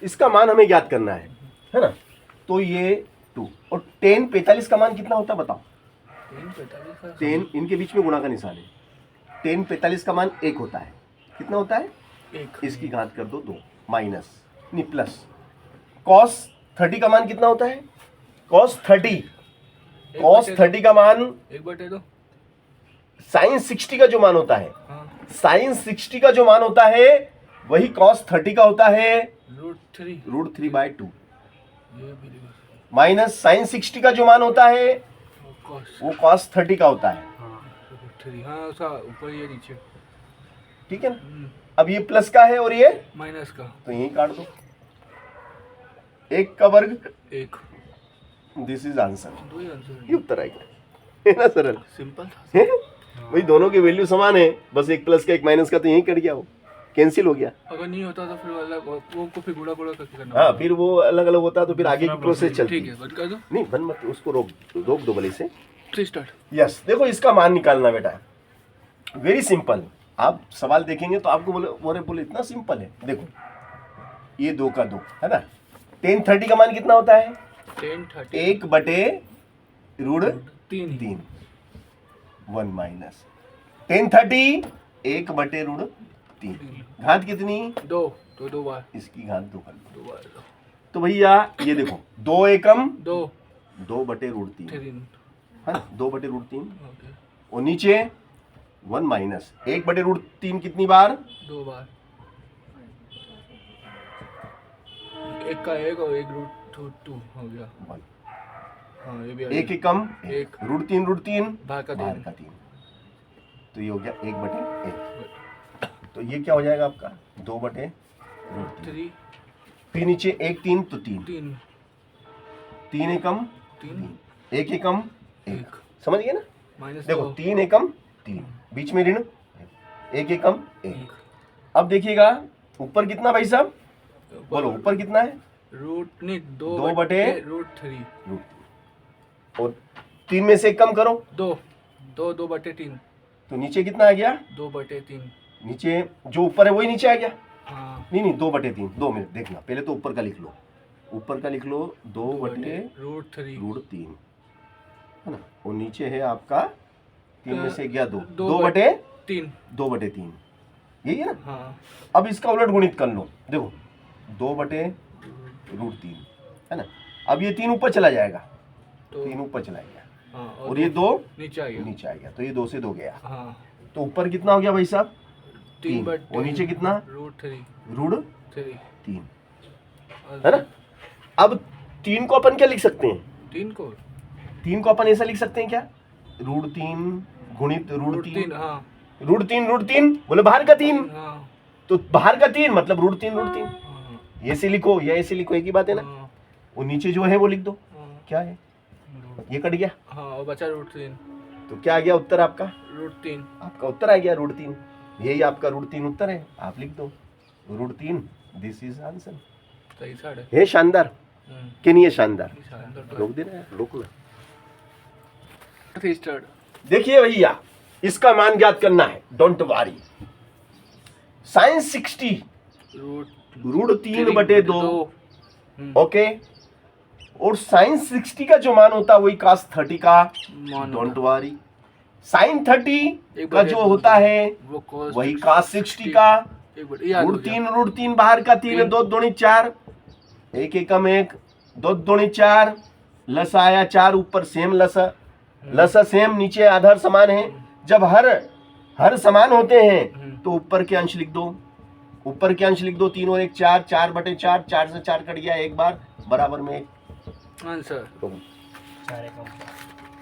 इसका मान हमें ज्ञात करना है ना। तो ये 2 और 10 45 का मान कितना होता है बताओ। 10 इनके बीच में गुणा का निशान है। 10 45 का मान 1 होता है। कितना होता है 1। इसकी घात कर दो 2 माइनस नहीं प्लस। cos 30 का मान कितना होता है cos 30 का मान 1/2 sin 60 का जो मान होता है sin 60 का जो मान होता है वही cos 30 का होता है √3/2 माइनस sin 60 का जो मान होता है वो cos 30 का होता है। ऊपर ये नीचे ठीक है ना। अब ये प्लस का है और ये माइनस का, तो यही काट दो 1 का वर्ग 1। This is answer. दो ही आंसर ये उत्तर आएगा है ना सरल। सिंपल है? वही दोनों की वैल्यू समान है बस एक प्लस का एक माइनस का तो यही कट गया वो कैंसिल हो गया। अगर नहीं होता तो फिर अलग वो को फिर गुणा करके करना। हाँ फिर वो अलग अलग होता तो फिर आगे की प्रोसेस चलती। ठीक है बंद कर दो। नहीं बंद मत उसको रोक दो भले से। 3 स्टार्ट। यस देखो इसका मान निकालना बेटा वेरी सिंपल। आप सवाल देखेंगे तो आपको बोले इतना सिंपल है। देखो ये 2 का 2 है ना। 10 30 का मान कितना होता है 10 30 1/√3 1 माइनस 10 30 1/√3 घात कितनी 2 तो 2 बार इसकी घात 2 कर लो। 2 बार तो भैया ये देखो 2 एकम 2 2/√3 3 है ना 2/√3 ओके और नीचे 1 माइनस 1/√3 कितनी बार 2 बार। एक का 1 और 1√2 हो गया। 1 हाँ ये भी 1 एकम एक। √3 बाहर का बाहर 3 का 3 तो ये हो गया 1/1 तो ये क्या हो जाएगा आपका 2/√3 3 फिर नीचे 1 3 तो 3 3 3 एकम 3 1 एकम 1 समझ गए ना। माइनस देखो 3 एकम 3 बीच में ऋण 1 एकम 1। अब देखिएगा ऊपर कितना भाई साहब बोलो ऊपर कितना है रूट नहीं 2 √3 और 3 में से 1 कम करो 2 2/3 तो नीचे कितना आ गया 2/3। नीचे जो ऊपर है वही नीचे आ गया। हाँ नहीं 2/3 2 मिनट देखना पहले तो ऊपर का लिख लो 2/√3 है ना और नीचे है आपका 3 में से गया 2 2/3 यही है ना। हाँ अब इसका उलट गुणित कर लो देखो 2/√3 है ना। अब ये 3 ऊपर चला जाएगा तो 3 ऊपर चला गया हाँ और ये 2 नीचे आ गया। नीचे आ गया तो ये 2 से 2 गया हाँ तो ऊपर कितना हो गया भाई साहब 3 3/3 और नीचे कितना √3 3 है ना। अब 3 को अपन क्या लिख सकते हैं 3 को 3 को अपन ऐसा लिख सकते हैं क्या √3 गुणित √3 हाँ √3 बोले बाहर का 3 हाँ तो बाहर का 3 मतलब √3 हाँ ये से लिखो या ऐसे लिखो एक ही बात है ना। हाँ वो नीचे जो है वो लिख दो हाँ क्या है ये कट गया हाँ और बचा √3 तो क्या आ गया उत्तर आपका √3 आपका उत्तर आ गया √3 यही आपका √3 उत्तर है आप लिख दो √3 दिस इज आंसर। सही साढ़े है शानदार कि नहीं है शानदार रोक दे रहा है रोक लो। 3 स्टार्ट। देखिए भैया इसका मान ज्ञात करना है डोंट वरी sin 60 √3/2 ओके और sin 60 का जो मान होता है वही cos 30 का डोंट वरी sin 30 का जो होता है वही cos 60 का √3 बाहर का 3 2 दूनी 4 1 एकम 1 2 दूनी 4 लस आया 4 ऊपर सेम लस सेम नीचे आधार समान है। जब हर समान होते हैं तो ऊपर के अंश लिख दो 3 और 1 4 4/4 4 से 4 कट गया एक बार बराबर में 1 आंसर। तो